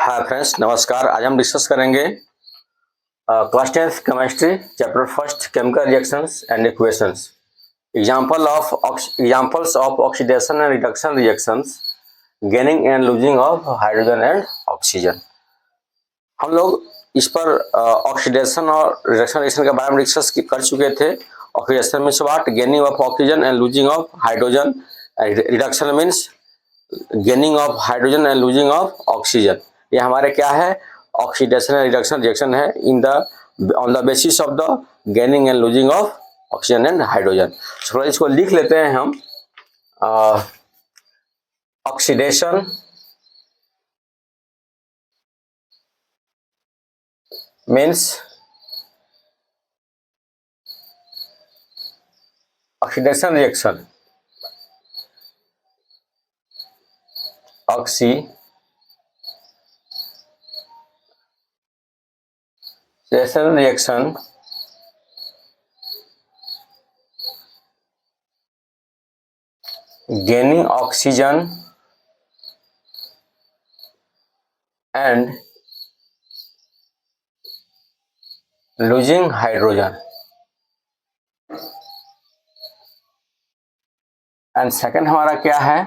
हाँ फ्रेंड्स, नमस्कार। आज हम डिस्कस करेंगे class 10th chemistry chapter first chemical reactions and equations. Examples of oxidation and reduction reactions, gaining and losing of hydrogen and oxygen. हम लोग इस पर ऑक्सीडेशन और रिडक्शन रिएक्शन के बारे में डिस्कस कर चुके थे। Oxidation means what, gaining of oxygen and losing of hydrogen. Reduction means gaining of hydrogen and losing of oxygen. ये हमारे क्या है, ऑक्सीडेशन एंड रिडक्शन रिएक्शन है in the on the basis of the gaining and losing of oxygen and hydrogen. थोड़ा इसको लिख लेते हैं हम। Oxidation means oxidation reaction, oxidation reaction gaining oxygen and losing hydrogen, and second हमारा क्या है,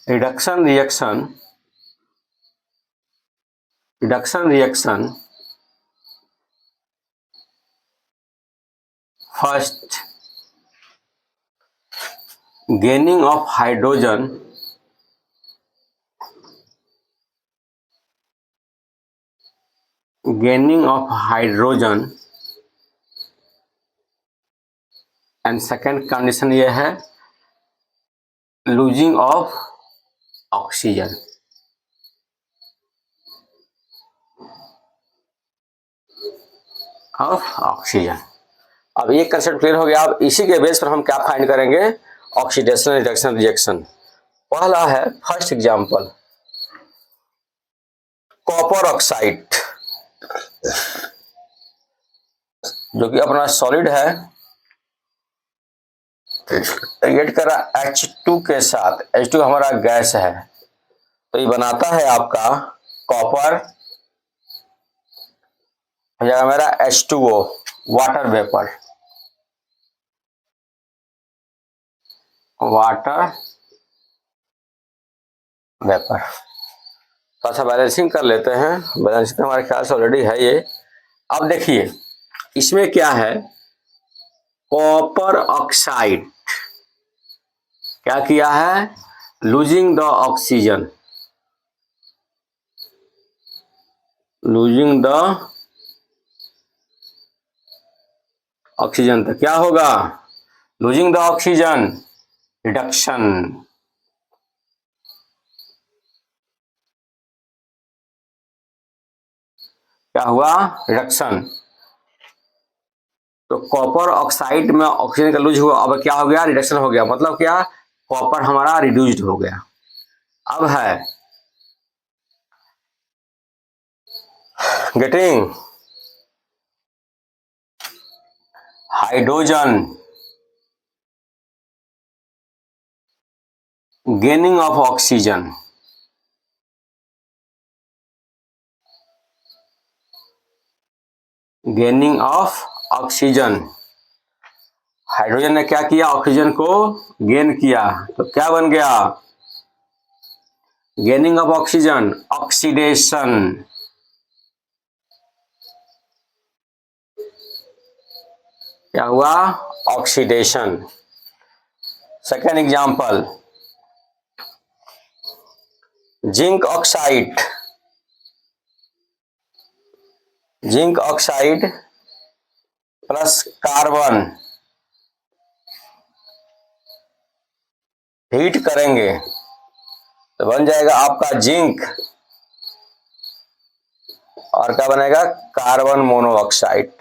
reduction reaction first gaining of hydrogen and second condition ये है लूजिंग ऑफ ऑक्सीजन। अब ये कंसेप्ट क्लियर हो गया। अब इसी के बेस पर हम क्या फाइंड करेंगे, ऑक्सीडेशन रिडक्शन रिएक्शन। पहला है फर्स्ट एग्जांपल, कॉपर ऑक्साइड, जो कि अपना सॉलिड है, रिएक्ट करा H2 के साथ। H2 हमारा गैस है, तो ये बनाता है आपका कॉपर, हो जाएगा मेरा H2O, वाटर वेपर, तो अच्छा बैलेंसिंग कर लेते हैं। बैलेंसिंग हमारे ख्याल से ऑलरेडी है ये। अब देखिए इसमें क्या है, कॉपर ऑक्साइड क्या किया है, लूजिंग द ऑक्सीजन, तो क्या होगा, लूजिंग द ऑक्सीजन, रिडक्शन। क्या हुआ, रिडक्शन। तो कॉपर ऑक्साइड में ऑक्सीजन का लूज हुआ, अब क्या हो गया, रिडक्शन हो गया। मतलब क्या, कॉपर हमारा रिड्यूस्ड हो गया। अब है getting hydrogen, gaining of oxygen, hydrogen ने क्या किया, ऑक्सीजन को गेन किया, तो क्या बन गया, गेनिंग ऑफ ऑक्सीजन, ऑक्सीडेशन। क्या हुआ, oxidation. Second example, zinc oxide plus carbon heat करेंगे तो बन जाएगा आपका जिंक, और क्या बनेगा, carbon monoxide,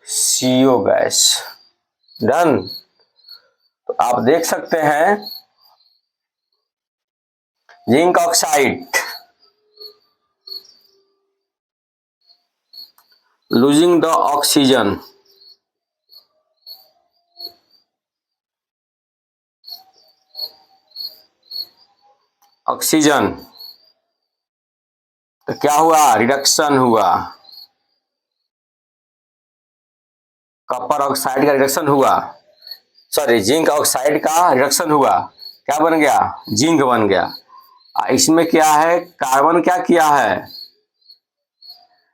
CO gas. Done. तो आप देख सकते हैं zinc oxide losing the oxygen, क्या हुआ, रिडक्शन हुआ, कॉपर ऑक्साइड का रिडक्शन हुआ, सॉरी जिंक ऑक्साइड का रिडक्शन हुआ, क्या बन गया, जिंक बन गया। इसमें क्या है, कार्बन क्या किया है,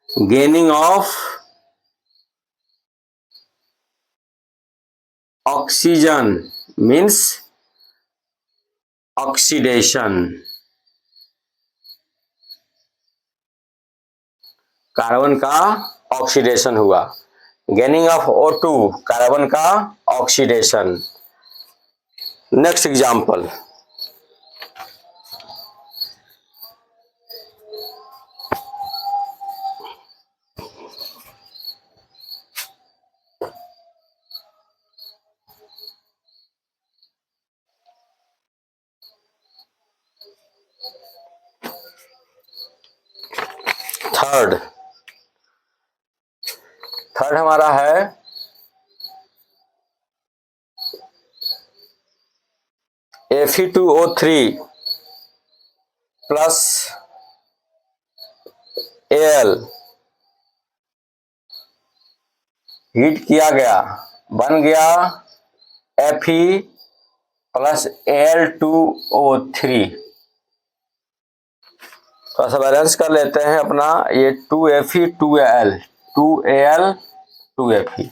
gaining of oxygen means oxidation, carbon का ऑक्सीडेशन हुआ, गेनिंग ऑफ O2 कार्बन का ऑक्सीडेशन। नेक्स्ट एग्जांपल, थर्ड हमारा है Fe2O3 प्लस Al हीट किया गया, बन गया Fe प्लस Al2O3। थोड़ा सा बैलेंस कर लेते हैं अपना, ये 2Fe 2Al 2Al 2Fe।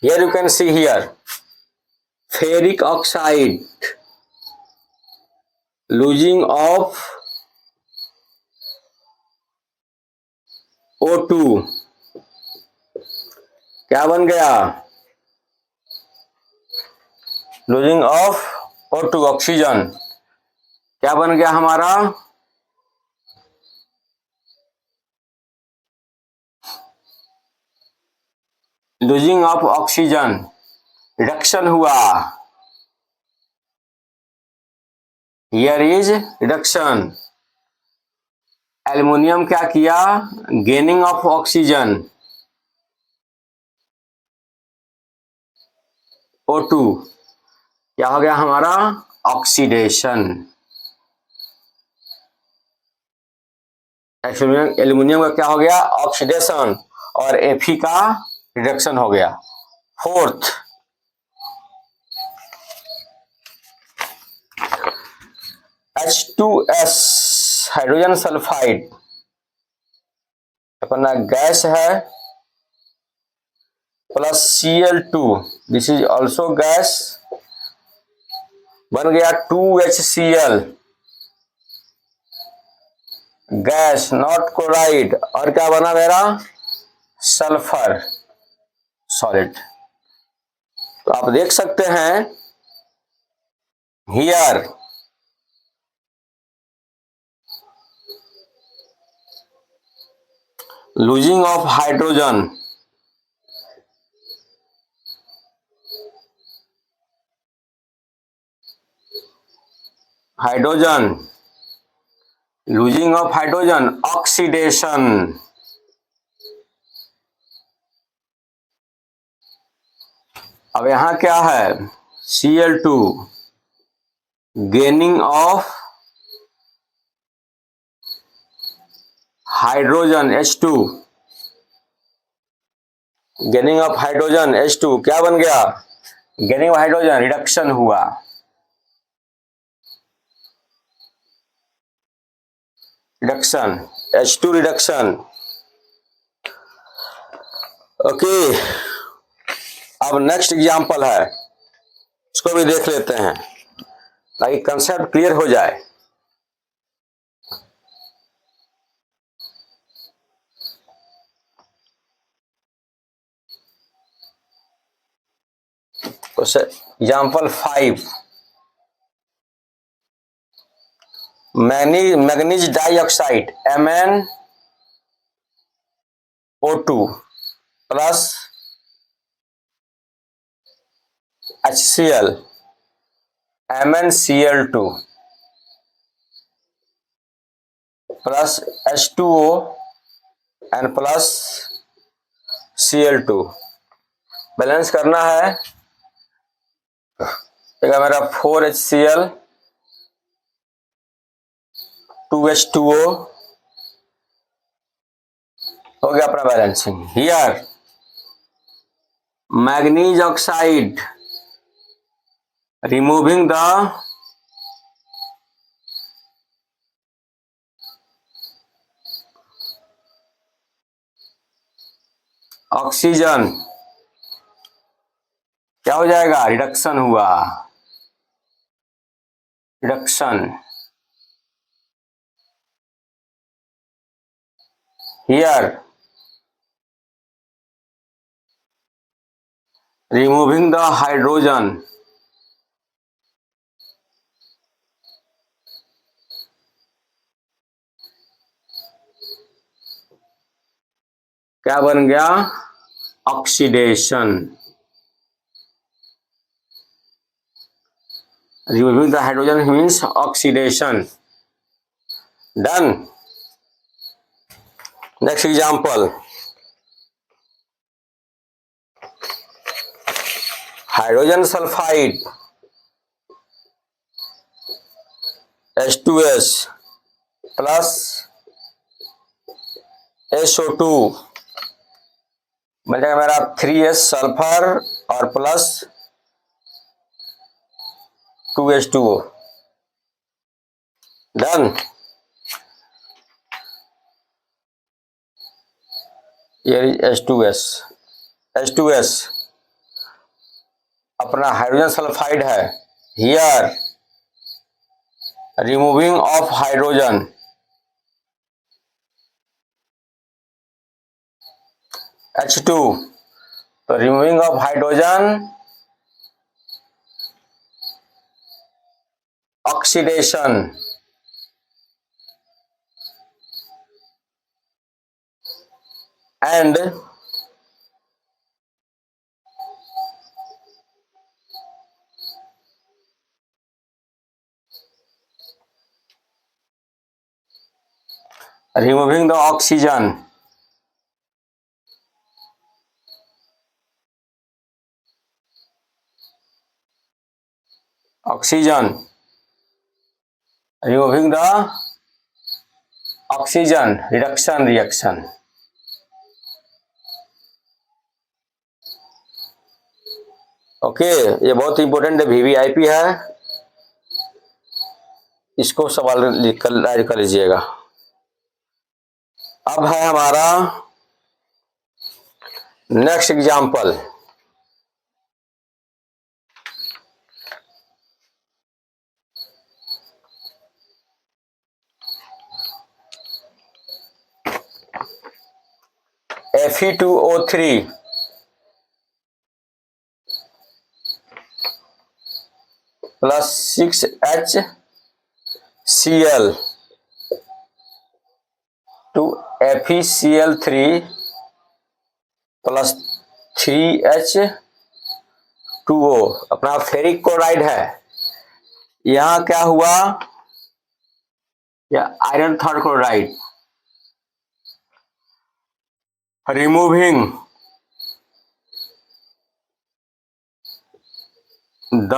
Here you can see here ferric oxide losing of O2 क्या बन गया, लूजिंग ऑफ O2 ऑक्सीजन, क्या बन गया हमारा, लूजिंग ऑफ ऑक्सीजन, रिडक्शन हुआ, हियर इज रिडक्शन। एल्युमिनियम क्या किया, गेनिंग ऑफ ऑक्सीजन O2, क्या हो गया हमारा, ऑक्सीडेशन। एल्युमिनियम का क्या हो गया, ऑक्सीडेशन, और Fe का रिडक्शन हो गया। फोर्थ H2S हाइड्रोजन सल्फाइड अपना गैस है, plus Cl2 this is also gas, बन गया 2HCl गैस नॉट क्लोराइड, और क्या बना मेरा, सल्फर सॉलिड। तो आप देख सकते हैं here losing of hydrogen, losing of hydrogen, oxidation. अब यहां क्या है, Cl2 gaining of hydrogen H2, gaining of hydrogen H2 क्या बन गया, गेनिंग ऑफ हाइड्रोजन, रिडक्शन हुआ, रिडक्शन H2 रिडक्शन। ओके, अब नेक्स्ट एग्जांपल है, इसको भी देख लेते हैं ताकि कंसेप्ट क्लियर हो जाए। तो example 5, manganese dioxide MnO2 plus HCl MnCl2 plus H2O and plus Cl2, balance करना है। मेरा 4HCl 2H2O हो गया अपना balancing. Here manganese oxide removing the oxygen, क्या हो जाएगा? रिडक्शन हुआ, reduction. Here removing the hydrogen, क्या बन गया? Oxidation. Removing the hydrogen means oxidation. Done. Next example. Hydrogen sulfide H2S plus SO2 बन जाएगा मेरा 3S सल्फर और प्लस 2H2O। डन। ये H2S, H2S अपना हाइड्रोजन सल्फाइड है। Here removing of hydrogen, H2, तो removing of hydrogen oxidation, and removing the oxygen, oxygen, removing the oxygen, reduction reaction। Okay, ये बहुत इंपॉर्टेंट है, वीवीआईपी है, इसको सवाल कर लीजिएगा। अब है हमारा next example. Fe2O3 plus 6HCl to FeCl3 plus 3H2O अपना फेरिक क्लोराइड है। यहां क्या हुआ? या iron third chloride removing the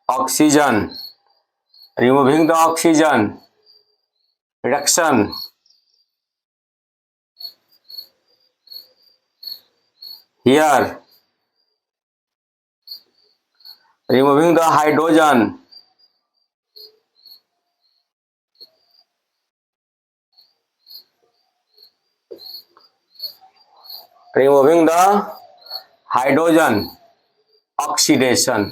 oxygen, removing the oxygen, reduction, here removing the hydrogen, removing the hydrogen oxidation.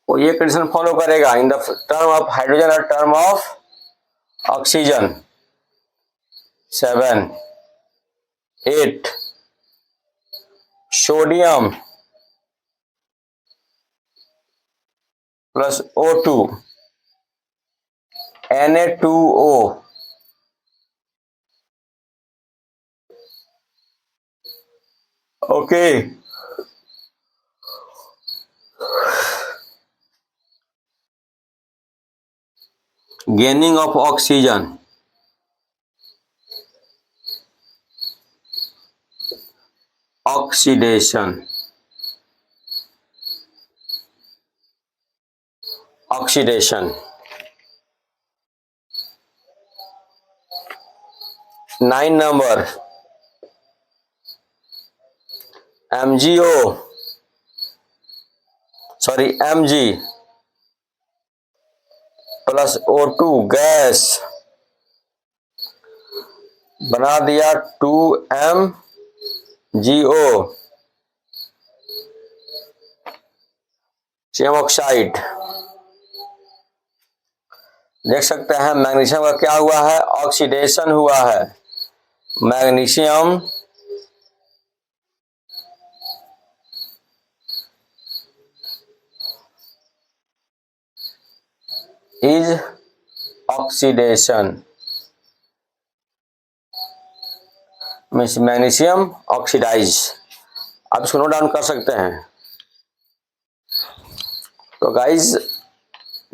वो ये कंडीशन फॉलो करेगा in the term of hydrogen और term of oxygen. 7 8 sodium plus O2 Na2O okay. gaining of oxygen, oxidation, oxidation, 9 number MgO sorry Mg plus O2 gas बना दिया 2MgO same oxide. देख सकते हैं magnesium का क्या हुआ है, ऑक्सीडेशन हुआ है। Magnesium is oxidation means magnesium oxidise. आप इसको नोट डाउन कर सकते हैं। तो गाइज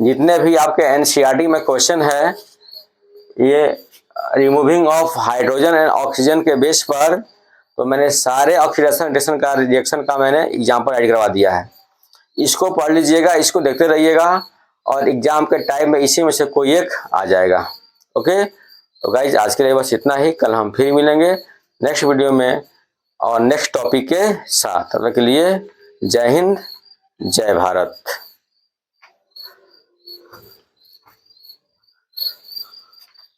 जितने भी आपके एनसीईआरटी में क्वेश्चन है ये removing of hydrogen and oxygen के बेस पर, तो मैंने सारे ऑक्सीडेशन रिडक्शन का रिएक्शन का मैंने एग्जाम्पल ऐड करवा दिया है। इसको पढ़ लीजिएगा, इसको देखते रहिएगा और एग्जाम के टाइम में इसी में से कोई एक आ जाएगा। ओके, तो गाइज आज के लिए बस इतना ही। कल हम फिर मिलेंगे नेक्स्ट वीडियो में और नेक्स्ट टॉपिक के साथ। तब तक के लिए जय हिंद, जय भारत।